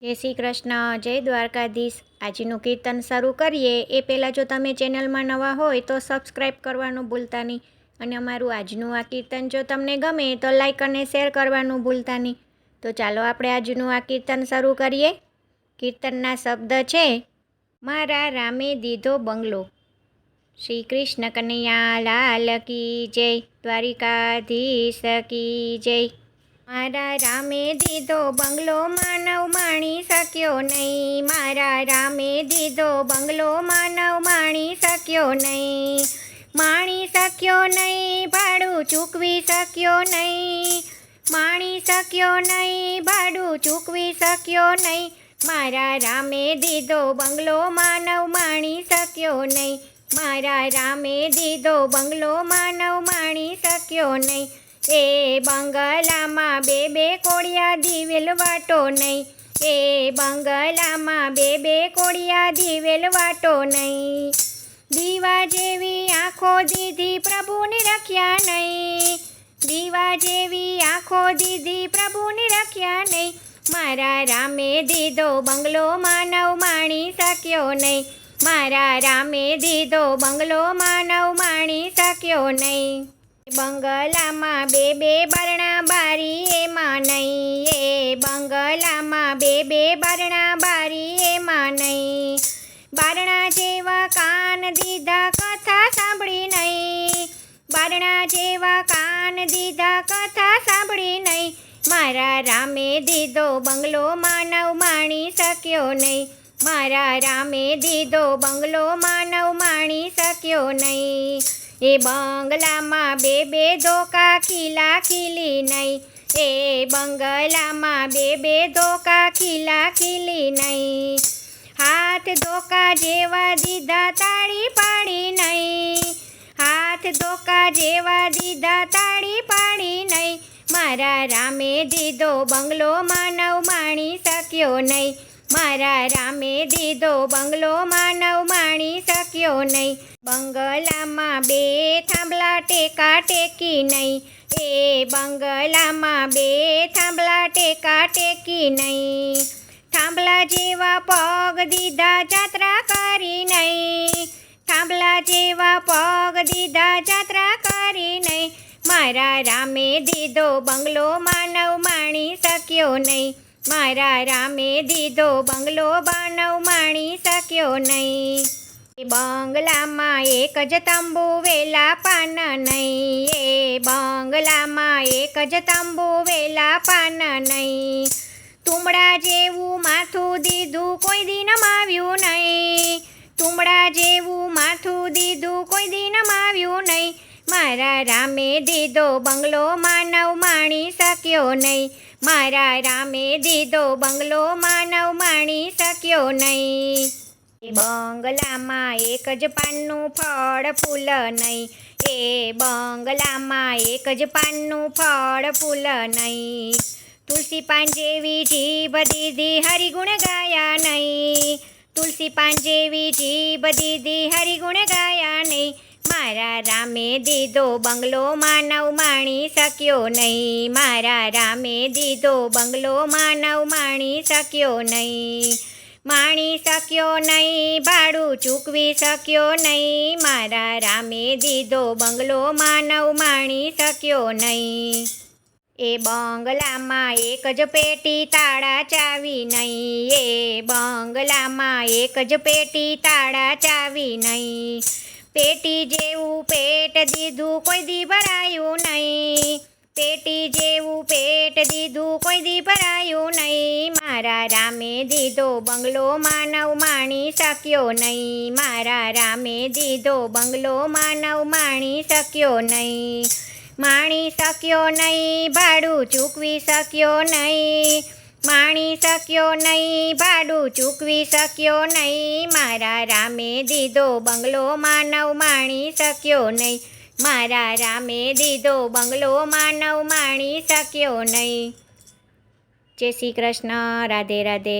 જય શ્રી કૃષ્ણ, જય દ્વારકાધીશ। આજનું કીર્તન શરૂ કરીએ એ પહેલાં જો તમે ચેનલમાં નવા હોય તો સબસ્ક્રાઈબ કરવાનું ભૂલતા નહીં અને અમારું આજનું આ કીર્તન જો તમને ગમે તો લાઈક અને શેર કરવાનું ભૂલતા નહીં। તો ચાલો આપણે આજનું આ કીર્તન શરૂ કરીએ। કીર્તનના શબ્દ છે, મારા રામે દીધો બંગલો। શ્રી કૃષ્ણ કનૈયા લાલ કી જય, દ્વારિકાધીશ કી જય। મારા રામે દીધો બંગલો, માનવ માણી શક્યો નહીં। મારા રામે દીધો બંગલો, માનવ માણી શક્યો નહીં। માણી શક્યો નહીં, ભાડું ચૂકવી શક્યો નહીં। માણી શક્યો નહીં, ભાડું ચૂકવી શક્યો નહીં। મારા રામે દીધો બંગલો, માનવ માણી શક્યો નહીં। મારા રામે દીધો બંગલો, માનવ માણી શક્યો નહીં। એ બંગલામાં બે કોળિયા દિવેલ વાટો નહીં। એ બંગલામાં બે કોળિયા દિવેલ વાટો નહીં। દીવા જેવી આંખો દીધી, પ્રભુને રખ્યા નહીં। દીવા જેવી આંખો દીધી, પ્રભુને રખ્યા નહીં। મારા રામે દીધો બંગલો, માનવ માણી શક્યો નહીં। મારા રામે દીધો બંગલો, માનવ માણી શક્યો નહીં। બંગલામાં બે બારણા બારી એમાં નહીં। એ બંગલામાં બે બારણા બારી એમાં નહીં। બારણા જેવા કાન દીધા, કથા સાંભળી નહીં। બારણા જેવા કાન દીધા, કથા સાંભળી નહીં। મારા રામે દીધો બંગલો, માનવ માણી શક્યો નહીં। મારા રામે દીધો બંગલો, માનવ માણી શક્યો નહીં। એ બંગલામાં બે ધોકા ખીલા ખીલી નહીં। એ બંગલામાં બે ધોકા ખીલા ખીલી નહીં। હાથ ધોકા જેવા દીધા, તાળી પાડી નહીં। હાથ ધોકા જેવા દીધા, તાળી પાડી નહીં। મારા રામે દીધો બંગલો, માનવ માણી શક્યો નહીં। મારા રામે દીધો બંગલો, માનવ માણી શક્યો નહીં। બંગલામાં બે થાંભલા ટેકા ટેકી નહીં। એ બંગલામાં બે થાંભલા ટેકા ટેકી નહીં। થાંભલા જેવા પગ દીધા, જાત્રા કરી નહીં। થાંભલા જેવા પગ દીધા, જાત્રા કરી નહીં। મારા રામે દીધો બંગલો, માનવ માણી શક્યો નહીં। મારા રામે દીધો બંગલો, માનવ માણી શક્યો નહીં। એ બંગલામાં એક જ તંબુ, વેલા પાન નહીં। એ બંગલામાં એક જ તંબુ, વેલા પાન નહીં। તુંબડા જેવું માથું દીધું, કોઈ દી નમાવ્યું નહીં। તુંબડા જેવું માથું દીધું, કોઈ દી નમાવ્યું નહીં। મારા રામે દીધો બંગલો, માનવ માણી શક્યો નહીં। મારા રામે દીધો બંગલો, માનવ માણી શક્યો નહીં। એ બંગલામાં એક જ પાનનું ફળ ફૂલ નહીં। એ બંગલામાં એક જ પાનનું ફળ ફૂલ નહીં। તુલસી પાન જેવી જીભ દીધી, હરિગુણ ગાયા નહીં। તુલસી પાન જેવી જીભ દીધી, હરિગુણ ગાયા નહીં। મારા રામે દીધો બંગલો, માનવ માણી શક્યો નહીં। મારા રામે દીધો બંગલો, માનવ માણી શક્યો નહીં। માણી શક્યો નહીં, ભાડું ચૂકવી શક્યો નહીં। મારા રામે દીધો બંગલો, માનવ માણી શક્યો નહીં। એ બંગલામાં એક જ પેટી, તાળા ચાવી નહીં। એ બંગલામાં એક જ પેટી, તાળા ચાવી નહીં। પેટી જેવું પેટ દીધું, કોઈ દી ભરાયું નહીં। પેટી જેવું પેટ દીધું, કોઈ દી ભરાયું નહીં। મારા રામે દીધો બંગલો, માનવ માણી શક્યો નહીં। મારા રામે દીધો બંગલો, માનવ માણી શક્યો નહીં। માણી શક્યો નહીં, ભાડું ચૂકવી શક્યો નહીં। માણી શક્યો નહીં, ભાડું ચૂકવી શક્યો નહીં। મારા રામે દીધો બંગલો, માનવ માણી શક્યો નહીં। મારા રામે દીધો બંગલો, માનવ માણી શક્યો નહીં। જય શ્રી કૃષ્ણ, રાધે રાધે।